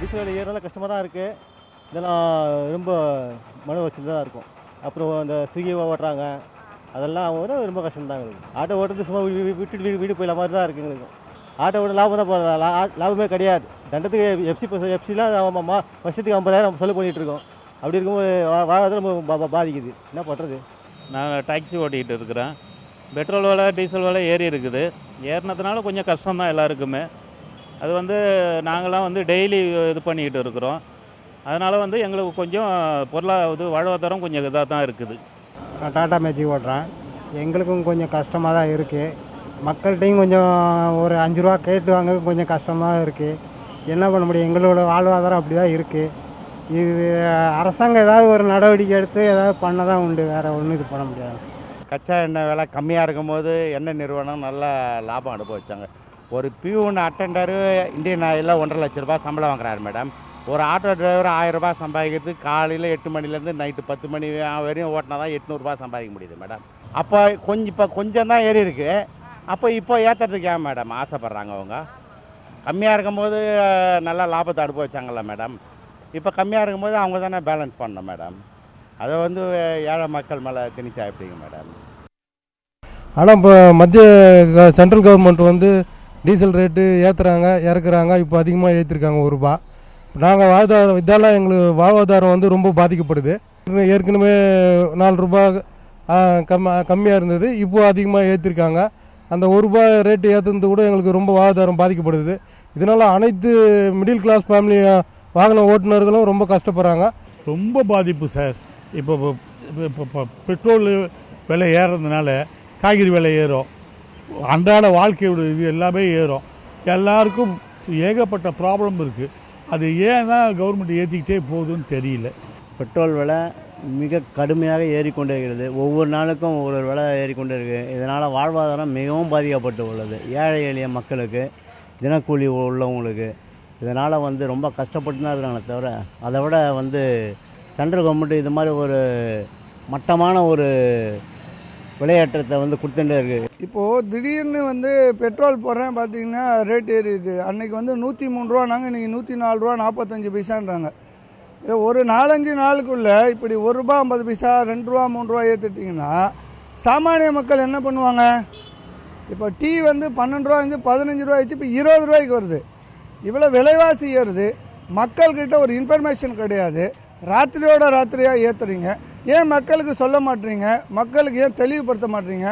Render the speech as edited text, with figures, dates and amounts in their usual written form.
Diesel விலை ஏறனால கஷ்டமாக தான் இருக்குது. இதெல்லாம் ரொம்ப மன உளைச்சல் தான் இருக்கும். அப்புறம் அந்த ஸ்விக்கி ஓட்டுறாங்க, அதெல்லாம் வந்து ரொம்ப கஷ்டம்தான் எங்களுக்கு. ஆட்டோ ஓட்டுறது சும்மா விட்டுட்டு வீடு போயிடலாம் மாதிரி தான் இருக்குது எங்களுக்கு. ஆட்டோ ஓட்ட லாபம் தான் போடுறதா, லாபமே கிடையாது. தண்டத்துக்கு எஃப்சிலாம் வருஷத்துக்கு 50,000 செலவு பண்ணிகிட்டு இருக்கோம். அப்படி இருக்கும்போது வாழ்வாதாரம் ரொம்ப பாதிக்குது. என்ன பண்ணுறது? நான் டாக்ஸி ஓட்டிகிட்டு இருக்கிறேன். பெட்ரோல் விலை டீசல் விலை ஏறி இருக்குது. ஏறினதுனால கொஞ்சம் கஷ்டம்தான் எல்லாருக்குமே. அது வந்து நாங்களாம் வந்து டெய்லி இது பண்ணிக்கிட்டு இருக்கிறோம். அதனால் வந்து எங்களுக்கு கொஞ்சம் வாழ்வாதாரம் கொஞ்சம் இதாக தான் இருக்குது. நான் டாட்டா மேஜிக் ஓட்டுறேன். எங்களுக்கும் கொஞ்சம் கஷ்டமாக தான் இருக்குது. மக்கள்கிட்டையும் கொஞ்சம் ஒரு 5 ரூபா கேட்டு வாங்க கொஞ்சம் கஷ்டமாக தான் இருக்குது. என்ன பண்ண முடியும், எங்களோட வாழ்வாதாரம் அப்படி தான் இருக்குது. இது அரசாங்கம் ஏதாவது ஒரு நடவடிக்கை எடுத்து ஏதாவது பண்ண தான் உண்டு, வேறு ஒன்றும் இது பண்ண முடியாது. கச்சா எண்ணெய் விலை கம்மியாக இருக்கும்போது எண்ணெய் நிறுவனம் நல்ல லாபம் அனுபவிச்சாங்க. ஒரு பியூன் அட்டெண்டரு இந்தியன் ஆயிலில் 1,50,000 லட்ச ரூபா சம்பளம் வாங்குறாரு மேடம். ஒரு ஆட்டோ டிரைவர் 1000 ரூபா சம்பாதிக்கிறது காலையில் 8 மணிலேருந்து நைட்டு 10 மணி வரையும் ஓட்டினா தான் 800 ரூபா சம்பாதிக்க முடியுது மேடம். அப்போ கொஞ்சம் தான் ஏறி இருக்குது. இப்போ ஏற்றுறதுக்கு ஏன் மேடம் ஆசைப்பட்றாங்க அவங்க? கம்மியாக இருக்கும்போது நல்லா லாபத்தை அனுபவிச்சாங்கல்ல மேடம். இப்போ கம்மியாக இருக்கும்போது அவங்க தானே பேலன்ஸ் பண்ணணும் மேடம். அதை வந்து ஏழை மக்கள் மேலே திணிச்சா எப்படிங்க மேடம்? ஆனால் இப்போ மத்திய சென்ட்ரல் கவர்மெண்ட் வந்து டீசல் ரேட்டு ஏற்றுறாங்க இறக்குறாங்க. இப்போ அதிகமாக ஏற்றிருக்காங்க 1 ரூபா. நாங்கள் இதெல்லாம் எங்களுக்கு வாழ்வாதாரம் வந்து ரொம்ப பாதிக்கப்படுது. ஏற்கனவே 4 ரூபா கம்மியாக இருந்தது, இப்போது அதிகமாக ஏற்றிருக்காங்க. அந்த 1 ரூபா ரேட்டு ஏற்றுனது கூட எங்களுக்கு ரொம்ப வாழ்வாதாரம் பாதிக்கப்படுது. இதனால் அனைத்து மிடில் கிளாஸ் ஃபேமிலி வாகன ஓட்டுநர்களும் ரொம்ப கஷ்டப்படுறாங்க. ரொம்ப பாதிப்பு சார். இப்போ பெட்ரோல் விலை ஏறுறதுனால காய்கறி விலை ஏறும், அன்றாட வாழ்க்கையோட இது எல்லாமே ஏறும். எல்லாருக்கும் ஏகப்பட்ட ப்ராப்ளம் இருக்குது. அது ஏன் தான் கவர்மெண்ட் ஏற்றிக்கிட்டே போகுதுன்னு தெரியல. பெட்ரோல் விலை மிக கடுமையாக ஏறிக்கொண்டே இருக்கிறது. ஒவ்வொரு நாளுக்கும் ஒவ்வொரு விலை ஏறிக்கொண்டே இருக்குது. இதனால் வாழ்வாதாரம் மிகவும் பாதிக்கப்பட்டு உள்ளது. ஏழை எளிய மக்களுக்கு, தினக்கூலி உள்ளவங்களுக்கு இதனால் வந்து ரொம்ப கஷ்டப்பட்டு தான் இருக்கிறாங்க. தவிர அதை விட வந்து சென்ட்ரல் கவர்மெண்ட் இது மாதிரி ஒரு மட்டமான ஒரு விளையாட்டத்தை வந்து கொடுத்துட்டே இருக்குது. இப்போது திடீர்னு வந்து பெட்ரோல் போடுறேன் பார்த்தீங்கன்னா ரேட் ஏறிடுது. அன்றைக்கி வந்து 103 ரூபானாங்க, இன்றைக்கி 104 ரூபா 45 பைசான்றாங்க. ஒரு 4-5 நாளுக்குள்ளே இப்படி 1 ரூபா 50 பைசா 2 ரூபா 3 ரூபா ஏற்றிட்டிங்கன்னா சாமானிய மக்கள் என்ன பண்ணுவாங்க? இப்போ டீ வந்து 12 ரூபா 15 ரூபாய்ச்சு இப்போ 20 ரூபாய்க்கு வருது. இவ்வளோ விலைவாசி ஏறுது. மக்கள்கிட்ட ஒரு இன்ஃபர்மேஷன் கிடையாது. ராத்திரியாக ஏற்றுறீங்க. ஏன் மக்களுக்கு சொல்ல மாட்டீங்க? மக்களுக்கு ஏன் தெளிவுபடுத்த மாட்டீங்க?